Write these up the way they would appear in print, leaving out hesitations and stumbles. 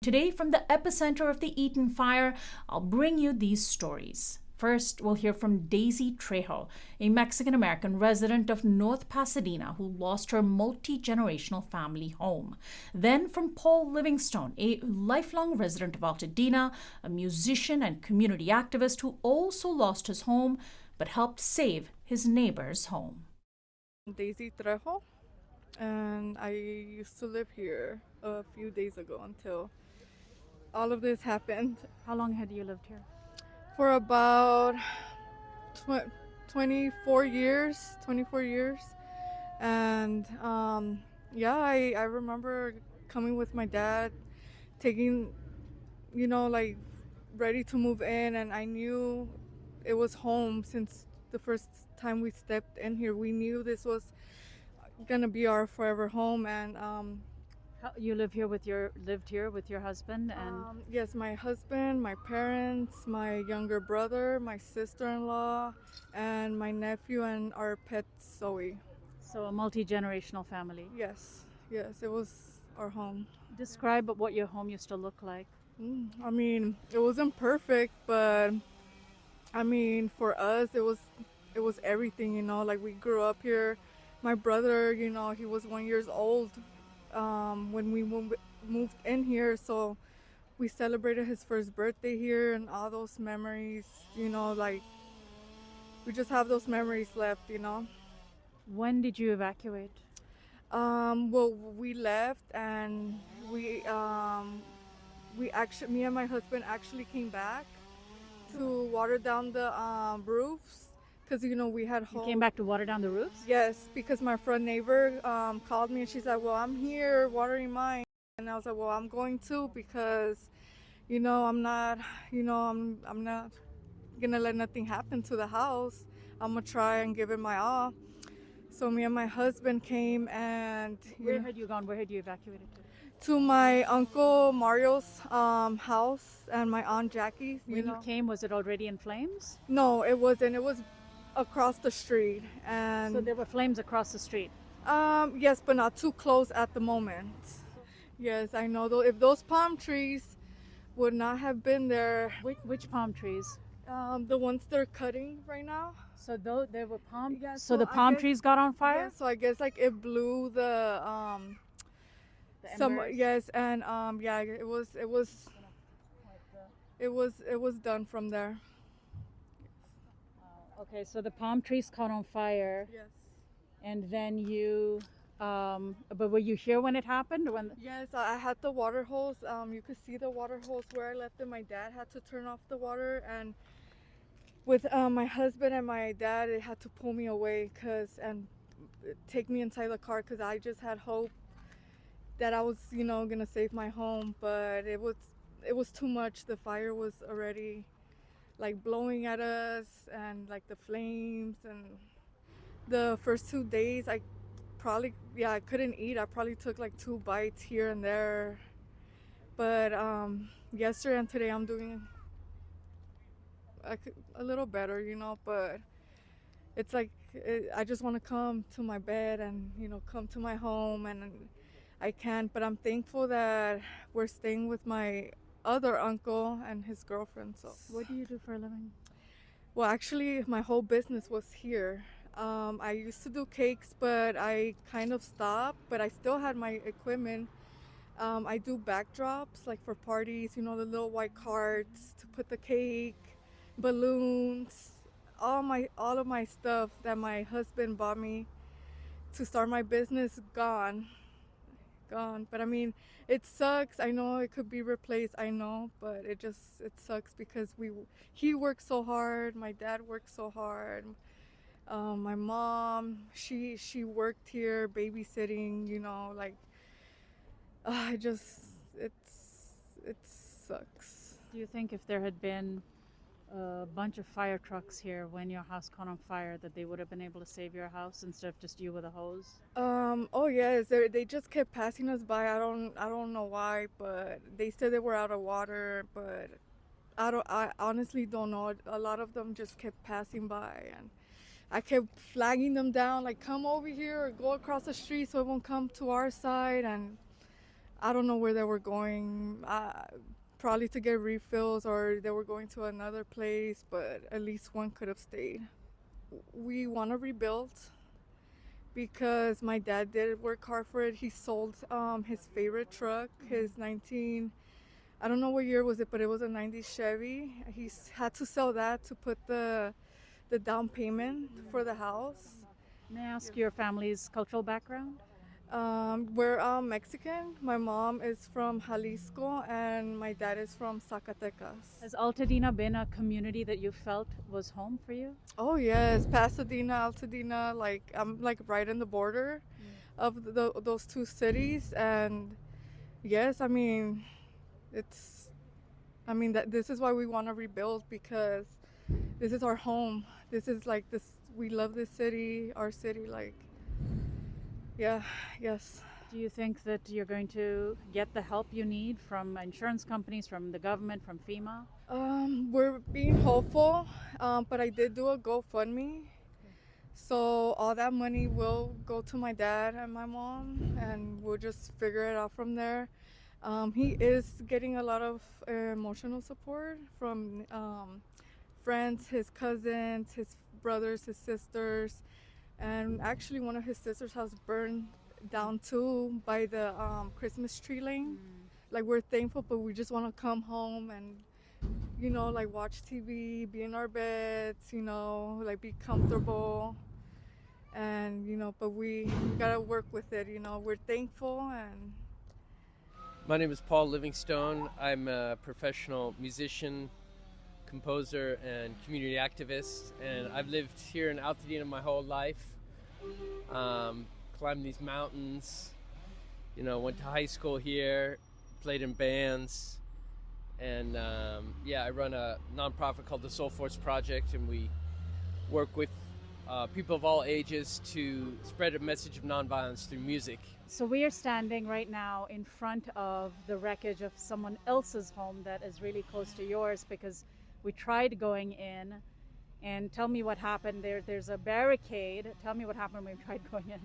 Today, from the epicenter of the Eaton fire, I'll bring you these stories. First, we'll hear from Daisy Trejo, a Mexican-American resident of North Pasadena who lost her multi-generational family home. Then from Paul Livingstone, a lifelong resident of Altadena, a musician and community activist who also lost his home but helped save his neighbor's home. Daisy Trejo, and I used to live here a few days ago until all of this happened. How long had you lived here? For about 24 years, and I remember coming with my dad, taking, like ready to move in, and I knew it was home since the first time we stepped in here. We knew this was gonna be our forever home, and You lived here with your husband and yes, my husband, my parents, my younger brother, my sister-in-law, and my nephew, and our pet Zoe. so a multi-generational family. Yes, it was our home. Describe what your home used to look like. I mean, it wasn't perfect, but I mean, for us, it was everything. Like we grew up here. My brother, he was 1 year old when we moved in here, so we celebrated his first birthday here, and all those memories, like we just have those memories left. When did you evacuate? Well, we left, and me and my husband actually came back to water down the roofs, because we had home. You came back to water down the roofs? Yes, because my front neighbor called me, and she's like, well, I'm here watering mine. And I was like, well, I'm going too, because I'm not gonna let nothing happen to the house. I'm gonna try and give it my all. So me and my husband came, and Where had you gone? Where had you evacuated to my uncle Mario's house and my aunt Jackie's. When you came, was it already in flames? No, it wasn't. It was across the street, and So there were flames across the street. yes, but not too close at the moment. Yes, I know. Though, if those palm trees would not have been there, Which palm trees? the ones they're cutting right now. So there were palm. Yeah, so so the I palm guess- trees got on fire. Yeah, so I guess like it blew the some embers? yes, and it was done from there. Okay, so the palm trees caught on fire, Yes. and then you. But were you here when it happened? When? Yes, I had the water hose. You could see the water hose where I left it. My dad had to turn off the water, and with my husband and my dad, they had to pull me away and take me inside the car, because I just had hope that I was, gonna save my home. But it was too much. The fire was already like blowing at us, and like the flames. And the first 2 days, I couldn't eat. I probably took like 2 bites here and there. But yesterday and today I'm doing a little better, but it's like I just want to come to my bed and come to my home, and I can't. But I'm thankful that we're staying with my other uncle and his girlfriend. So What do you do for a living? well, actually, my whole business was here. I used to do cakes, but I kind of stopped, but I still had my equipment. I do backdrops, like for parties, the little white cards to put the cake, balloons, all of my stuff that my husband bought me to start my business, gone. But I mean, it sucks. I know it could be replaced, I know, but it sucks because he worked so hard, my dad worked so hard. My mom, she worked here babysitting, it sucks. Do you think if there had been a bunch of fire trucks here when your house caught on fire, that they would have been able to save your house instead of just you with a hose? Oh yes, they just kept passing us by. I don't know why, but they said they were out of water, but I honestly don't know. A lot of them just kept passing by, and I kept flagging them down, like, come over here or go across the street so it won't come to our side. And I don't know where they were going. Probably to get refills, or they were going to another place, but at least one could have stayed. We want to rebuild because my dad did work hard for it. He sold his favorite truck, his 19, I don't know what year was it, but it was a 90s Chevy. Had to sell that to put the down payment for the house. May I ask your family's cultural background? We're Mexican. My mom is from Jalisco and my dad is from Zacatecas. Has Altadena been a community that you felt was home for you? Oh yes, Pasadena, Altadena. Like I'm like right in the border of those two cities, and yes, I mean, that this is why we want to rebuild, because this is our home. This is like this. We love this city, our city. Like, yeah, yes. Do you think that you're going to get the help you need from insurance companies, from the government, from FEMA? We're being hopeful, but I did do a GoFundMe. So all that money will go to my dad and my mom, and we'll just figure it out from there. He is getting a lot of emotional support from friends, his cousins, his brothers, his sisters, and actually one of his sisters' house burned down too by the Christmas tree lane. Like, we're thankful, but we just want to come home and, like watch TV, be in our beds, like be comfortable. And, but we gotta work with it, we're thankful. And my name is Paul Livingstone. I'm a professional musician, composer, and community activist, and I've lived here in Altadena my whole life. Climbed these mountains, went to high school here, played in bands, and I run a nonprofit called the Soul Force Project, and we work with people of all ages to spread a message of nonviolence through music. So we are standing right now in front of the wreckage of someone else's home that is really close to yours, because we tried going in. And tell me what happened there. There's a barricade. Tell me what happened when we tried going in.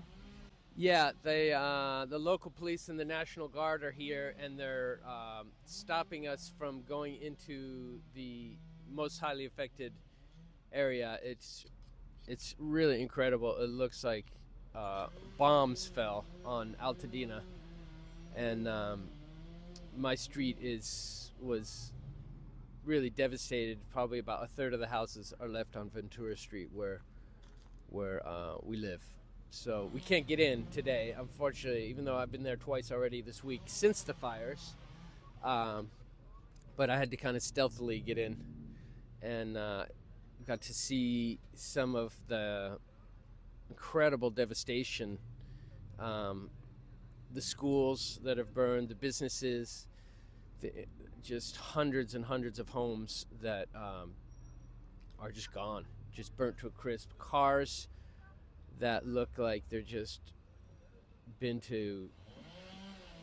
Yeah, the local police and the National Guard are here, and they're stopping us from going into the most highly affected area. It's really incredible. It looks like bombs fell on Altadena, and my street was really devastated. Probably about a third of the houses are left on Ventura Street where we live. So we can't get in today, unfortunately, even though I've been there twice already this week since the fires. But I had to kind of stealthily get in, and got to see some of the incredible devastation. The schools that have burned, the businesses, just hundreds and hundreds of homes that are just gone, just burnt to a crisp. Cars that look like they're just been to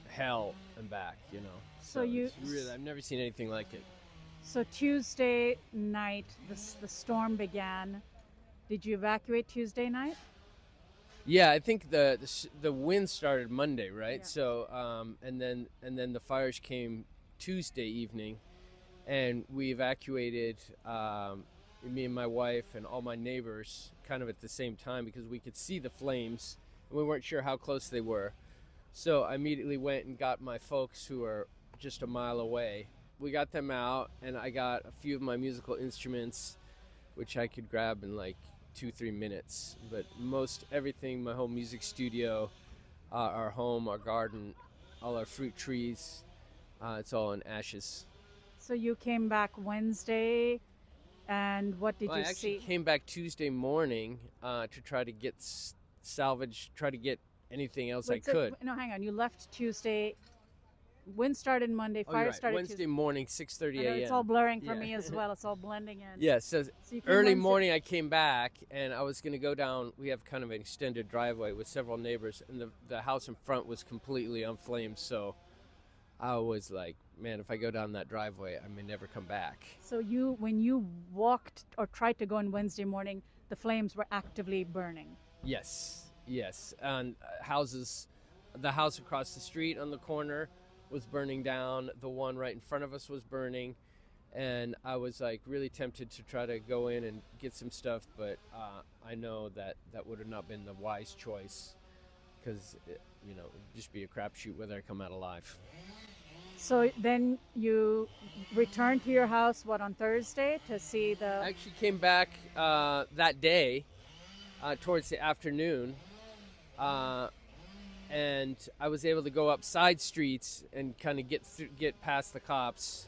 hell and back, So it's really, I've never seen anything like it. So Tuesday night, the storm began. Did you evacuate Tuesday night? Yeah, I think the wind started Monday, right? Yeah. So and then the fires came Tuesday evening, and we evacuated, me and my wife and all my neighbors kind of at the same time, because we could see the flames and we weren't sure how close they were. So I immediately went and got my folks who are just a mile away. We got them out, and I got a few of my musical instruments, which I could grab in like 2-3 minutes. But most everything, my whole music studio, our home, our garden, all our fruit trees, it's all in ashes. So you came back Wednesday, and what did I you actually see? came back Tuesday morning to try to get salvage, try to get anything else I could. No, hang on. You left Tuesday. Wind started Monday. Oh, Fire you're right. started Wednesday Tuesday. morning, 6:30 I know, a.m. it's all blurring for Yeah. me as well. It's all blending in. Yeah, so So you came early Wednesday- morning I came back, and I was going to go down. We have kind of an extended driveway with several neighbors, and the house in front was completely on flames. So I was like, man, if I go down that driveway, I may never come back. So when you walked or tried to go on Wednesday morning, the flames were actively burning. Yes, and houses, the house across the street on the corner, was burning down. The one right in front of us was burning. And I was like really tempted to try to go in and get some stuff, but I know that would have not been the wise choice, because it'd just be a crapshoot whether I come out alive. So then you returned to your house, on Thursday to see the... I actually came back that day towards the afternoon, and I was able to go up side streets and kind of get past the cops.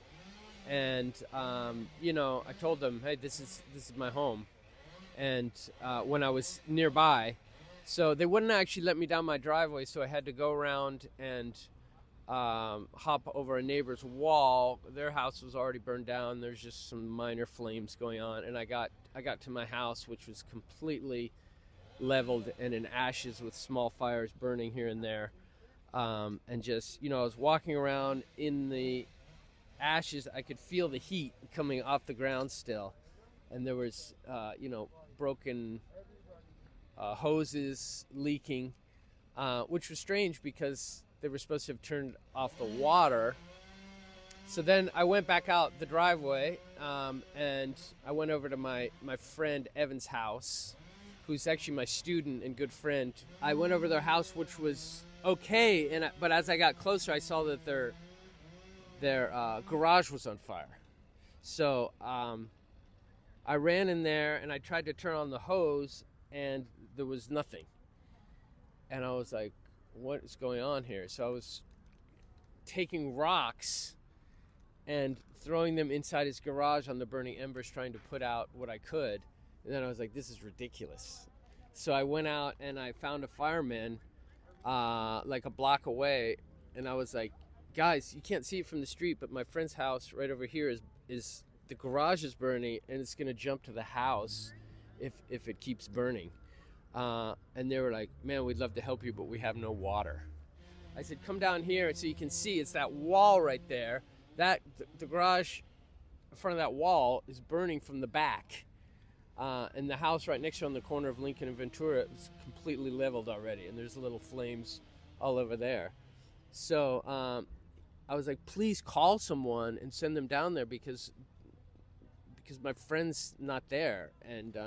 And I told them, hey, this is my home, and when I was nearby, so they wouldn't actually let me down my driveway, so I had to go around and hop over a neighbor's wall. Their house was already burned down. There's just some minor flames going on, and I got to my house, which was completely leveled and in ashes with small fires burning here and there, and just I was walking around in the ashes. I could feel the heat coming off the ground still, and there was broken hoses leaking, which was strange because they were supposed to have turned off the water. So then I went back out the driveway, and I went over to my friend Evan's house, who's actually my student and good friend. I went over their house, which was okay, but as I got closer, I saw that their garage was on fire. So I ran in there and I tried to turn on the hose, and there was nothing. And I was like, what is going on here? So I was taking rocks and throwing them inside his garage on the burning embers, trying to put out what I could. And then I was like, this is ridiculous. So I went out and I found a fireman like a block away, and I was like, guys, you can't see it from the street, but my friend's house right over here is the garage is burning, and it's going to jump to the house if it keeps burning. And they were like, man, we'd love to help you, but we have no water. I said, come down here so you can see. It's that wall right there. The garage in front of that wall is burning from the back. And the house right next to it on the corner of Lincoln and Ventura is completely leveled already, and there's little flames all over there. So I was like, please call someone and send them down there because my friend's not there, and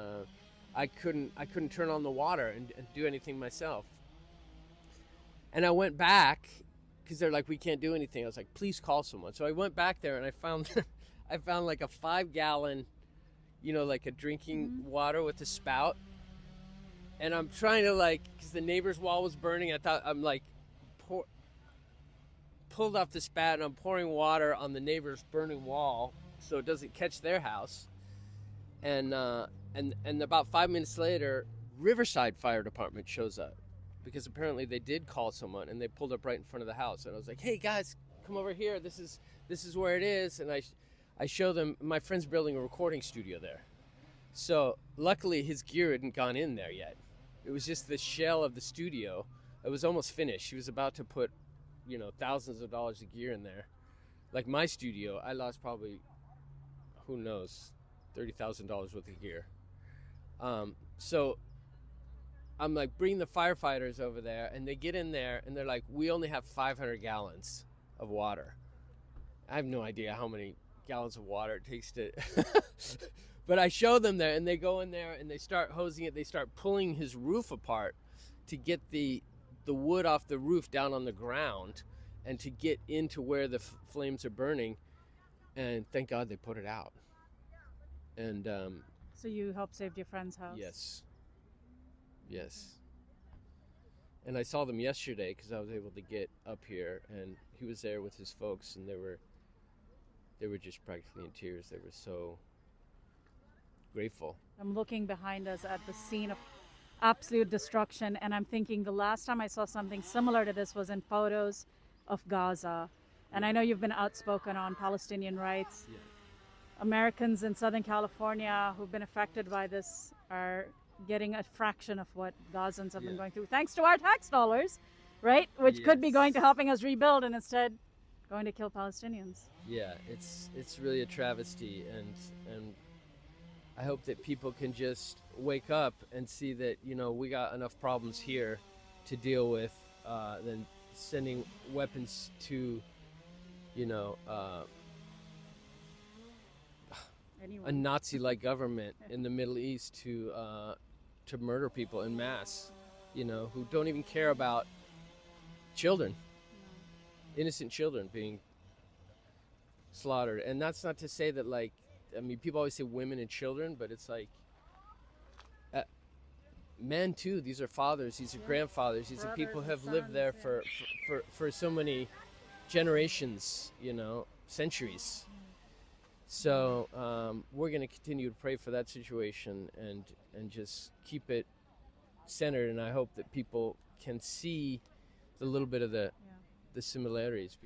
I couldn't turn on the water and do anything myself. And I went back because they're like, we can't do anything. I was like, please call someone. So I went back there and I found like a 5-gallon, like a drinking water with a spout. And I'm trying to because the neighbor's wall was burning. I thought I'm pulled off the spout and I'm pouring water on the neighbor's burning wall so it doesn't catch their house. And about 5 minutes later, Riverside Fire Department shows up, because apparently they did call someone, and they pulled up right in front of the house. And I was like, hey guys, come over here. This is where it is. And I show them. My friend's building a recording studio there. So luckily his gear hadn't gone in there yet. It was just the shell of the studio. It was almost finished. He was about to put, thousands of dollars of gear in there. Like my studio, I lost probably, who knows, $30,000 worth of gear. So I'm like, bring the firefighters over there, and they get in there and they're like, we only have 500 gallons of water. I have no idea how many gallons of water it takes to but I show them there, and they go in there and they start hosing it. They start pulling his roof apart to get the wood off the roof down on the ground and to get into where the flames are burning. And thank God they put it out. And so you helped save your friend's house? Yes. And I saw them yesterday because I was able to get up here, and he was there with his folks, and they were just practically in tears. They were so grateful. I'm looking behind us at the scene of absolute destruction, and I'm thinking the last time I saw something similar to this was in photos of Gaza. And I know you've been outspoken on Palestinian rights. Yeah. Americans in Southern California who've been affected by this are getting a fraction of what Gazans have been going through, thanks to our tax dollars, right? Which could be going to helping us rebuild, and instead going to kill Palestinians. Yeah, it's really a travesty, and I hope that people can just wake up and see that, we got enough problems here to deal with than sending weapons to you know, a Anyone. Nazi-like government in the Middle East to murder people en masse, you know, who don't even care about children, innocent children being slaughtered. And that's not to say that, like, I mean, people always say women and children, but it's like men too. These are fathers, these are grandfathers, these are people who have lived there for so many generations, you know, centuries. So we're going to continue to pray for that situation and just keep it centered. And I hope that people can see the little bit of the similarities.